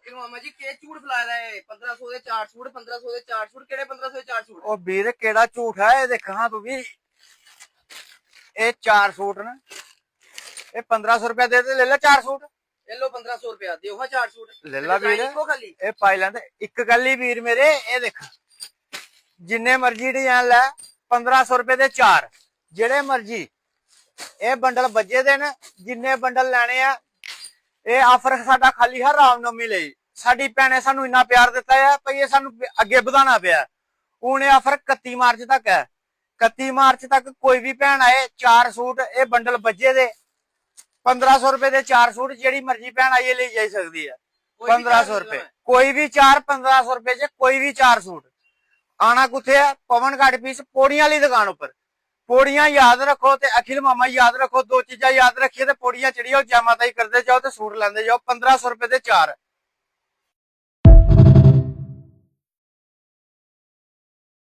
अखिल मामा जी के झूठ फैलाए दा है 1500 ਦੇ 4 ਸੂਟ 1500 ਦੇ 4 ਸੂਟ ਕਿਹੜੇ 1500 ਦੇ 4 ਸੂਟ ਉਹ ਵੀਰ ਕਿਹੜਾ ਝੂਠ ਹੈ ਇਹ ਦੇਖ ਹਾਂ ਤੂੰ ਵੀ ਇਹ 4 ਸੂਟ ਨੇ ਇਹ 1500 ਰੁਪਏ ਦੇ ਲੈ ਲੈ 4 ਸੂਟ ਇਹ ਲੋ 1500 ਰੁਪਏ ਦਿਓ ਹਾਂ 4 ਸੂਟ ਲੈ ਲਾ ਵੀਰ ਖਾਲੀ ਇਹ ਪਾਈ ਲੈਂਦੇ ਇੱਕ ਗੱਲ ਹੀ ਵੀਰ ਮੇਰੇ ਇਹ ਦੇਖ ਜਿੰਨੇ ਮਰਜ਼ੀ ਡਿਜ਼ਾਈਨ ਲੈ 1500 ਰੁਪਏ ਦੇ 4 ਜਿਹੜੇ ਮਰਜ਼ੀ ਇਹ ਬੰਡਲ ਵੱਜੇ ਦੇ ਨੇ ਜਿੰਨੇ ਬੰਡਲ ਲੈਣੇ ਆ ਇਹ ਆਫਰ ਸਾਡਾ ਖਾਲੀ ਹੈ ਰਾਮਨਵਮੀ ਲਈ ਸਾਡੀ ਭੈਣੇ ਸਾਨੂੰ ਇੰਨਾ ਪਿਆਰ ਦਿੱਤਾ ਹੈ ਭਈ ਇਹ ਸਾਨੂੰ ਅੱਗੇ ਵਧਾਉਣਾ ਪਿਆ ਹੁਣ ਇਹ ਆਫਰ 31 ਮਾਰਚ ਤੱਕ ਹੈ 31 ਮਾਰਚ ਤੱਕ ਕੋਈ ਵੀ ਭੈਣ ਆਏ 4 ਸੂਟ ਇਹ ਬੰਡਲ ਵੱਜੇ ਦੇ 1500 ਰੁਪਏ ਦੇ 4 ਸੂਟ ਜਿਹੜੀ ਮਰਜ਼ੀ ਭੈਣ ਆਈਏ ਲਈ ਜਾ ਸਕਦੀ ਹੈ 1500 ਰੁਪਏ ਕੋਈ ਵੀ 4 1500 ਰੁਪਏ ਚ ਕੋਈ ਵੀ 4 ਸੂਟ ਆਣਾ ਕਿੱਥੇ ਹੈ ਪਵਨ ਘਾਟ ਪੀਸ ਪੌੜੀਆਂ ਵਾਲੀ ਦੁਕਾਨ ਉੱਪਰ ਪੌੜੀਆਂ ਯਾਦ ਰੱਖੋ ਤੇ ਅਖਿਲ ਮਾਮਾ ਯਾਦ ਰੱਖੋ ਦੋ ਚੀਜ਼ਾਂ ਯਾਦ ਰੱਖੀਏ ਤੇ ਪੌੜੀਆਂ ਚੜੀਓ ਜੈ ਮਾਤਾ ਹੀ ਕਰਦੇ ਜਾਓ ਤੇ ਸੂਟ ਲੈਂਦੇ ਜਾਓ 1500 ਰੁਪਏ ਦੇ 4